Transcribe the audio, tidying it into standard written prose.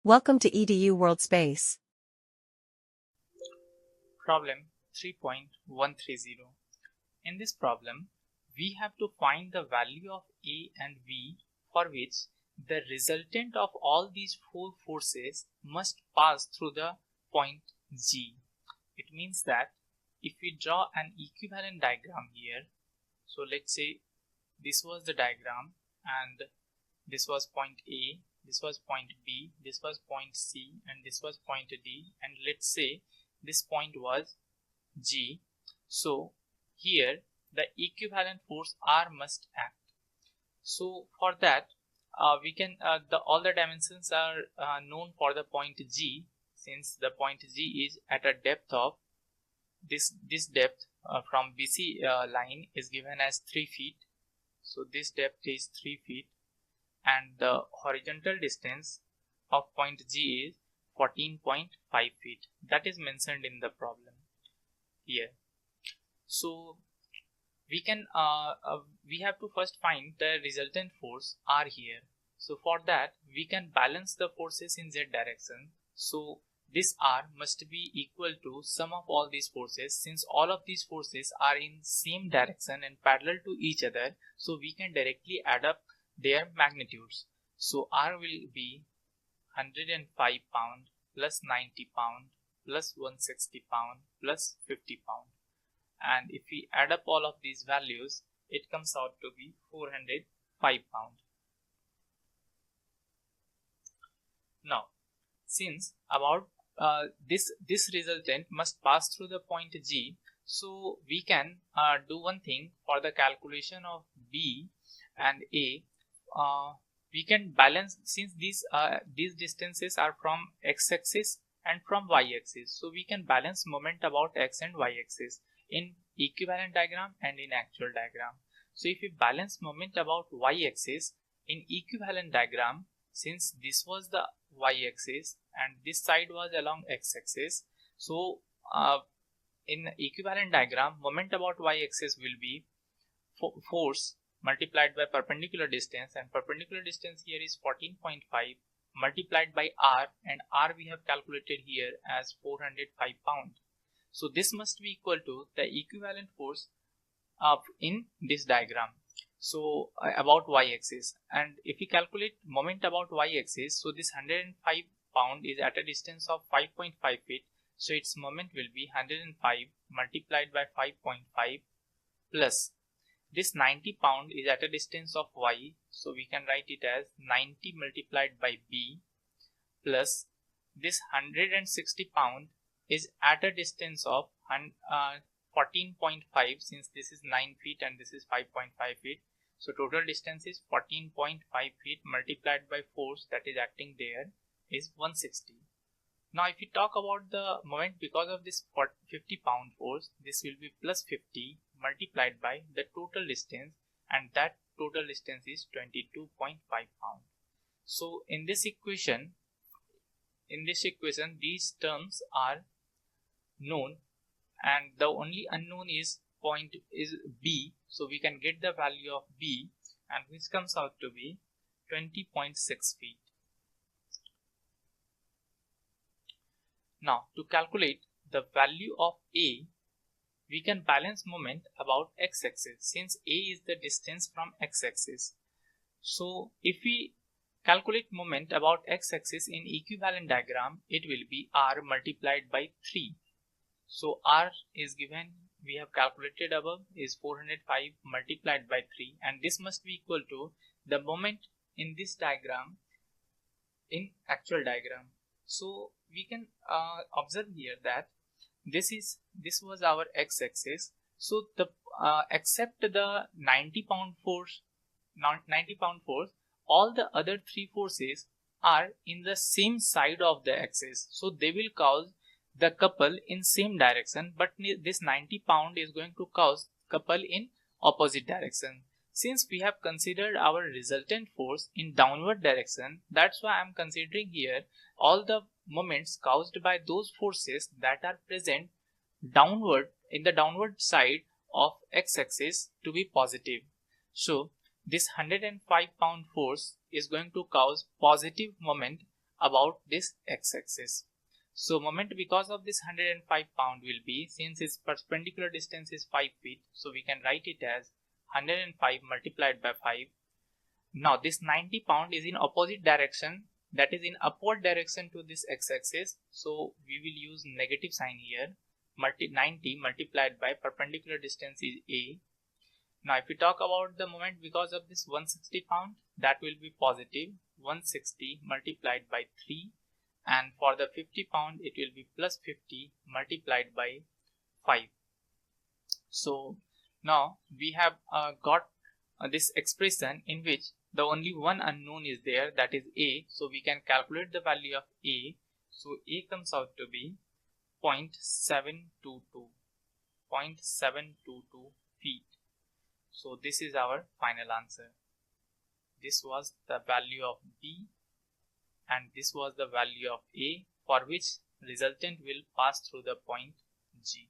Welcome to EDU World Space. Problem 3.130. In this problem, we have to find the value of A and V for which the resultant of all these four forces must pass through the point G. It means that if we draw an equivalent diagram here, so let's say this was the diagram and this was point A, this was point B, this was point C, and this was point D, and let's say this point was G. So here the equivalent force R must act. So for that we can all the dimensions are known for the point G, since the point G is at a depth of this depth from BC line is given as 3 feet. So this depth is 3 feet and the horizontal distance of point G is 14.5 feet. That is mentioned in the problem here. So we can we have to first find the resultant force R here. So for that we can balance the forces in Z direction. So this R must be equal to sum of all these forces, since all of these forces are in same direction and parallel to each other. So we can directly add up their magnitudes. So R will be 105 pound plus 90 pound plus 160 pound plus 50 pound, and if we add up all of these values, it comes out to be 405 pound. Now since about this resultant must pass through the point G, so we can do one thing. For the calculation of B and A, we can balance, since these distances are from x-axis and from y-axis, so we can balance moment about x and y-axis in equivalent diagram and in actual diagram. So if we balance moment about y-axis in equivalent diagram, since this was the y-axis and this side was along x-axis, so in equivalent diagram, moment about y-axis will be force multiplied by perpendicular distance, and perpendicular distance here is 14.5 multiplied by R, and R we have calculated here as 405 pound. So this must be equal to the equivalent force in this diagram, so about y-axis. And if we calculate moment about y-axis, so this 105 pound is at a distance of 5.5 feet, so its moment will be 105 multiplied by 5.5 plus this 90 pound is at a distance of y, so we can write it as 90 multiplied by b, plus this 160 pound is at a distance of 14.5, since this is 9 feet and this is 5.5 feet. So total distance is 14.5 feet multiplied by force that is acting there is 160. Now if we talk about the moment because of this 50 pound force, this will be plus 50 multiplied by the total distance, and that total distance is 22.5 pound. So in this equation these terms are known and the only unknown is B, so we can get the value of B, and which comes out to be 20.6 feet. Now to calculate the value of A, we can balance moment about x-axis, since A is the distance from x-axis. So if we calculate moment about x-axis in equivalent diagram, it will be R multiplied by 3. So R is given, we have calculated above, is 405 multiplied by 3, and this must be equal to the moment in this diagram in actual diagram. So we can observe here that this was our x-axis. So the except the 90 pound force, all the other three forces are in the same side of the axis, so they will cause the couple in same direction, but this 90 pound is going to cause couple in opposite direction. Since we have considered our resultant force in downward direction, that's why I am considering here all the moments caused by those forces that are present downward in the downward side of x-axis to be positive. So this 105 pound force is going to cause positive moment about this x-axis. So moment because of this 105 pound will be, since its perpendicular distance is 5 feet, so we can write it as 105 multiplied by 5. Now this 90 pound is in opposite direction, that is in upward direction to this x-axis, so we will use negative sign here. 90 multiplied by perpendicular distance is a. Now if we talk about the moment because of this 160 pound, that will be positive 160 multiplied by 3, and for the 50 pound it will be plus 50 multiplied by 5. So now we have got this expression in which the only one unknown is there, that is a, so we can calculate the value of a. So a comes out to be 0.722 feet. So this is our final answer. This was the value of b and this was the value of a, for which resultant will pass through the point G.